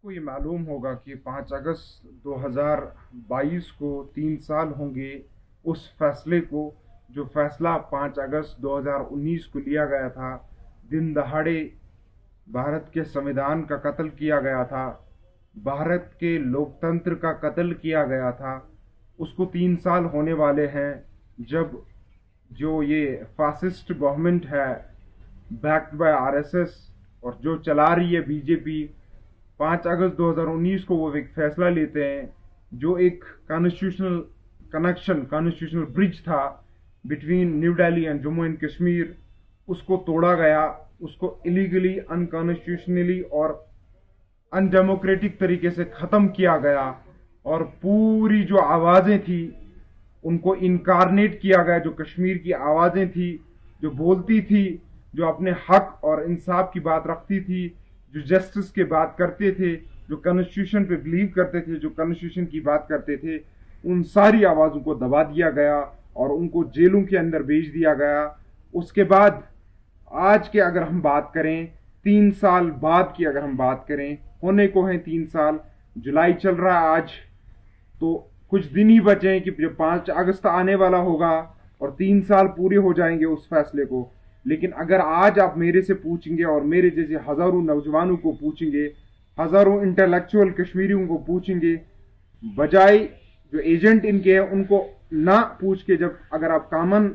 आपको ये मालूम होगा कि 5 अगस्त 2022 को 3 साल होंगे उस फैसले को, जो फैसला 5 अगस्त 2019 को लिया गया था। दिन दहाड़े भारत के संविधान का कत्ल किया गया था, भारत के लोकतंत्र का कत्ल किया गया था। उसको 3 साल होने वाले हैं जब जो ये फासिस्ट गवर्नमेंट है बैक्ड बाय आरएसएस और जो चला रही है बीजेपी, 5 अगस्त 2019 को वो एक फैसला लेते हैं जो एक कॉन्स्टिट्यूशनल कनेक्शन, कॉन्स्टिट्यूशनल ब्रिज था between new Delhi and Jammu and Kashmir, उसको तोड़ा गया। उसको इलीगली, अनकॉन्स्टिट्यूशनली और अनडेमोक्रेटिक तरीके से ख़त्म किया गया और पूरी जो आवाज़ें थी उनको इनकारनेट किया गया। जो कश्मीर की आवाज़ें थी, जो बोलती थी, जो अपने हक और इंसाफ की बात रखती थी, जो जस्टिस की बात करते थे, जो कॉन्स्टिट्यूशन पे बिलीव करते थे, जो कॉन्स्टिट्यूशन की बात करते थे, उन सारी आवाज़ों को दबा दिया गया और उनको जेलों के अंदर भेज दिया गया। उसके बाद आज के अगर हम बात करें, 3 साल बाद की अगर हम बात करें, होने को हैं 3 साल। जुलाई चल रहा है आज, तो कुछ दिन ही बचे हैं कि जब 5 अगस्त आने वाला होगा और 3 साल पूरे हो जाएंगे उस फैसले को। लेकिन अगर आज आप मेरे से पूछेंगे और मेरे जैसे हजारों नौजवानों को पूछेंगे, हजारों इंटेलेक्चुअल कश्मीरियों को पूछेंगे, बजाय जो एजेंट इनके हैं उनको ना पूछ के, जब अगर आप कॉमन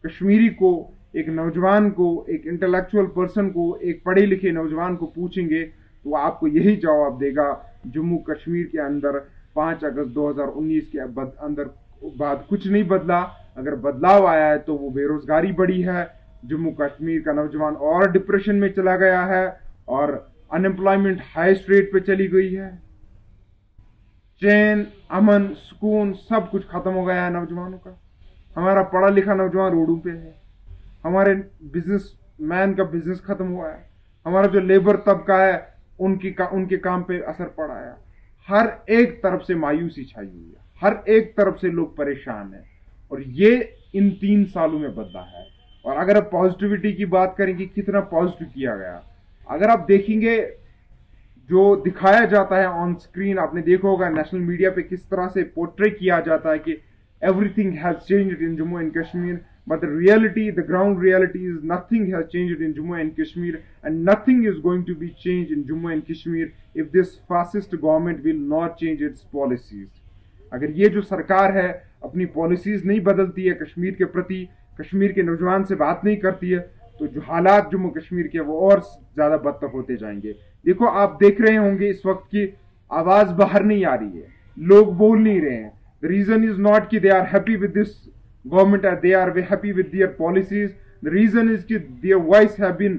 कश्मीरी को, एक नौजवान को, एक इंटेलेक्चुअल पर्सन को, एक पढ़े लिखे नौजवान को पूछेंगे तो आपको यही जवाब देगा। जम्मू कश्मीर के अंदर 5 अगस्त 2019 के अंदर बाद कुछ नहीं बदला। अगर बदलाव आया है तो वो बेरोजगारी बढ़ी है, जम्मू कश्मीर का नौजवान और डिप्रेशन में चला गया है और अनएम्प्लॉयमेंट हाईएस्ट रेट पे चली गई है। चैन, अमन, सुकून सब कुछ खत्म हो गया है नौजवानों का। हमारा पढ़ा लिखा नौजवान रोडों पे है, हमारे बिजनेसमैन का बिजनेस खत्म हुआ है, हमारा जो लेबर तबका है उनके काम पे असर पड़ा है। हर एक तरफ से मायूसी छाई हुई है, हर एक तरफ से लोग परेशान हैं और ये इन 3 सालों में बदला है। और अगर आप पॉजिटिविटी की बात करें कि कितना पॉजिटिव किया गया, अगर आप देखेंगे जो दिखाया जाता है ऑन स्क्रीन, आपने देखा होगा नेशनल मीडिया पे किस तरह से पोर्ट्रे किया जाता है कि everything has changed in Jammu and Kashmir, but the reality, the ground reality is nothing has changed in Jammu and Kashmir and nothing is going to be changed in Jammu and Kashmir if this fascist government will not change its policies. अगर ये जो सरकार है अपनी policies नहीं बदलती है कश्मीर के प्रति, कश्मीर के नौजवान से बात नहीं करती है, तो जो हालात जम्मू कश्मीर के वो और ज्यादा बदतर होते जाएंगे। देखो, आप देख रहे होंगे इस वक्त की आवाज बाहर नहीं आ रही है, लोग बोल नहीं रहे हैं। The reason is not कि they are happy with this government or they are happy with their policies. The reason is कि their voice have been,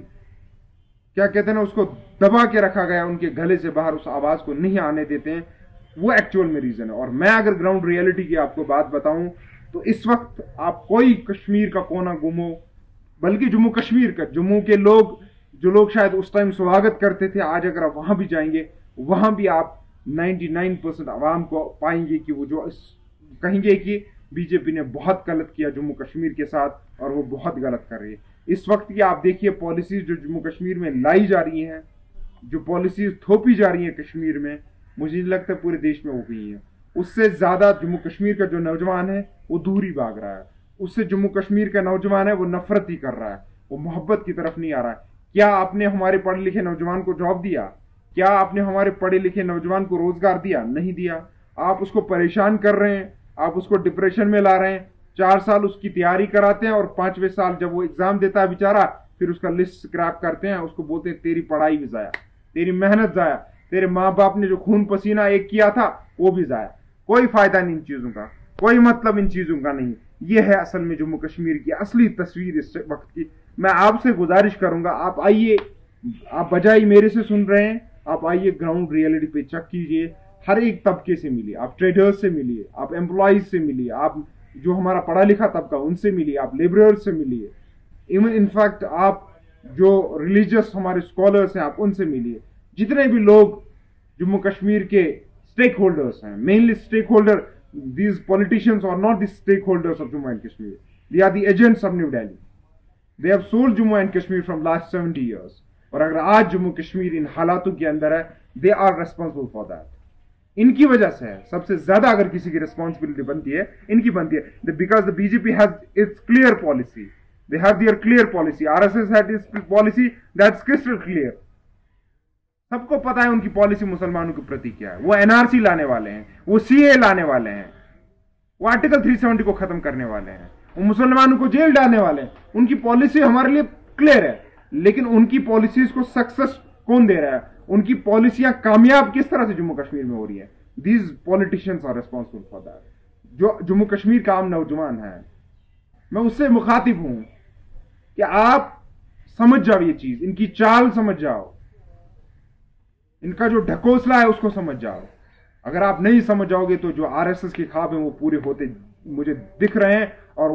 क्या कहते हैं ना, उसको दबा के रखा गया, उनके गले से बाहर उस आवाज को नहीं आने देते हैं। वो एक्चुअल में रीजन है। और मैं अगर ग्राउंड रियलिटी की आपको बात बताऊं तो इस वक्त आप कोई कश्मीर का कोना घूमो, बल्कि जम्मू कश्मीर का, जम्मू के लोग, जो लोग शायद उस टाइम स्वागत करते थे, आज अगर आप वहां भी जाएंगे, वहां भी आप 99% आवाम को पाएंगे कि वो जो कहेंगे कि बीजेपी ने बहुत गलत किया जम्मू कश्मीर के साथ और वो बहुत गलत कर रही है। इस वक्त की आप देखिए पॉलिसीज जो जम्मू कश्मीर में लाई जा रही हैं, जो पॉलिसीज थोपी जा रही हैं कश्मीर में, मुझे नहीं लगता पूरे देश में हो गई हैं। उससे ज्यादा जम्मू कश्मीर का जो नौजवान है वो दूर ही भाग रहा है, उससे जम्मू कश्मीर का नौजवान है वो नफरत ही कर रहा है, वो मोहब्बत की तरफ नहीं आ रहा है। क्या आपने हमारे पढ़े लिखे नौजवान को जॉब दिया? क्या आपने हमारे पढ़े लिखे नौजवान को रोजगार दिया? नहीं दिया। आप उसको परेशान कर रहे हैं, आप उसको डिप्रेशन में ला रहे हैं। 4 साल उसकी तैयारी कराते हैं और 5वें साल जब वो एग्जाम देता है बेचारा, फिर उसका लिस्ट स्क्रैप करते हैं, उसको बोलते हैं तेरी पढ़ाई भी जाया, तेरी मेहनत जाया, तेरे माँ बाप ने जो खून पसीना एक किया था वो भी जाया। कोई फायदा नहीं इन चीजों का, कोई मतलब इन चीजों का नहीं। ये है असल में जम्मू कश्मीर की असली तस्वीर इस वक्त की। मैं आपसे गुजारिश करूंगा, आप आइए, आप बजाय मेरे से सुन रहे हैं, आप आइए ग्राउंड रियलिटी पे चेक कीजिए, हर एक तबके से मिलिए, आप ट्रेडर्स से मिलिए, आप एम्प्लॉयज से मिलिए, आप जो हमारा पढ़ा लिखा तबका उनसे मिलिए, आप लेबरर्स से मिलिए, इवन इनफैक्ट आप जो रिलीजियस हमारे स्कॉलर्स हैं आप उनसे मिलिए। जितने भी लोग जम्मू कश्मीर के स्टेक होल्डर्स हैं, mainly stakeholder, these politicians are not the stakeholders of Jammu and Kashmir, they are the agents of New Delhi. They have sold Jammu and Kashmir from last 70 years. और अगर आज जम्मू कश्मीर इन हालातों के अंदर है, they are responsible for that. इनकी वजह से है सबसे ज्यादा, अगर किसी की रिस्पॉन्सिबिलिटी बनती है इनकी बनती है, because the BJP has its clear policy, they have their clear policy, RSS has its policy that's crystal clear. सबको पता है उनकी पॉलिसी मुसलमानों के प्रति क्या है। वो एनआरसी लाने वाले हैं, वो सीए लाने वाले हैं, वो आर्टिकल 370 को खत्म करने वाले हैं, वो मुसलमानों को जेल डालने वाले हैं। उनकी पॉलिसी हमारे लिए क्लियर है, लेकिन उनकी पॉलिसीज को सक्सेस कौन दे रहा है? उनकी पॉलिसियां कामयाब किस तरह से जम्मू कश्मीर में हो रही है? These politicians are responsible for that. जो जम्मू कश्मीर का आम नौजवान है, मैं उससे मुखातिब हूं कि आप समझ जाओ ये चीज, इनकी चाल समझ जाओ, इनका जो ढकोसला है उसको समझ जाओ। अगर आप नहीं समझ जाओगे तो जो आरएसएस के ख्वाब हैं वो पूरे होते मुझे दिख रहे हैं, और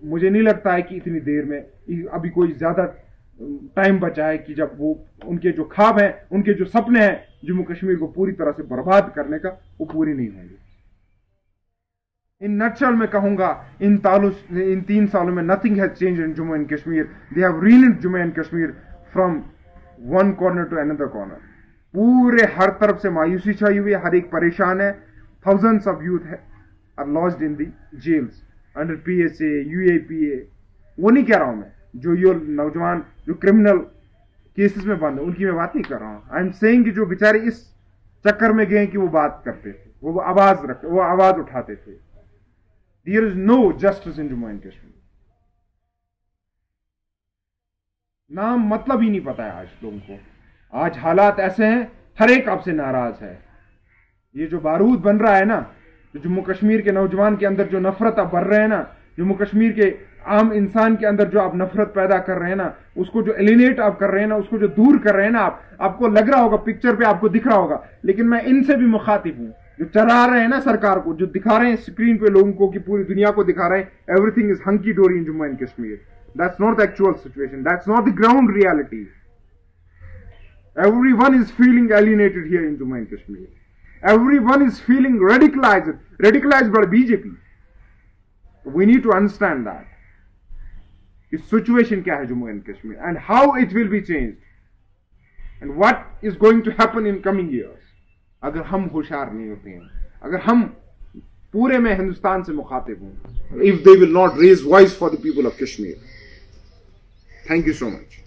मुझे नहीं लगता है कि इतनी देर में अभी कोई ज्यादा टाइम बचा है कि जब वो उनके जो ख्वाब हैं, उनके जो सपने हैं जम्मू कश्मीर को पूरी तरह से बर्बाद करने का, वो पूरी नहीं होंगे। इन नटशल में कहूंगा, इन 3 सालों में nothing has change in Jammu and Kashmir. They have renamed Jammu and Kashmir from one corner to another corner. पूरे हर तरफ से मायूसी छाई हुई है, हर एक परेशान है। Thousands of youth are lost in the jails under PSA, UAPA। वो नहीं कह रहा हूं मैं, जो ये नौजवान जो क्रिमिनल केसेस में बंद है उनकी मैं बात नहीं कर रहा हूं। आई एम सेइंग कि जो बेचारे इस चक्कर में गए कि वो बात करते थे, वो आवाज उठाते थे। There is no justice in Jammu and Kashmir. नाम मतलब ही नहीं पता है आज लोगों को। आज हालात ऐसे हैं, हर एक आपसे नाराज है। ये जो बारूद बन रहा है ना, जो जम्मू कश्मीर के नौजवान के अंदर जो नफरत आप भर रहे हैं ना, जम्मू कश्मीर के आम इंसान के अंदर जो आप नफरत पैदा कर रहे हैं ना, उसको जो एलिनेट आप कर रहे हैं ना, उसको जो दूर कर रहे हैं ना, आपको लग रहा होगा, पिक्चर पे आपको दिख रहा होगा, लेकिन मैं इनसे भी मुखातिब हूं जो चला रहे हैं ना सरकार को, जो दिखा रहे हैं स्क्रीन पे लोगों को कि पूरी दुनिया को दिखा रहे हैं everything is hunky dory in Jammu and Kashmir. That's not the actual situation, that's not the ground reality. Everyone is feeling alienated here in Jammu and Kashmir. Everyone is feeling radicalized by BJP. We need to understand that. The situation क्या है Jammu and Kashmir and how it will be changed and what is going to happen in coming years. अगर हम होशियार नहीं होते हैं, अगर हम पूरे में हिंदुस्तान से मुखातिब हों, if they will not raise voice for the people of Kashmir. Thank you so much.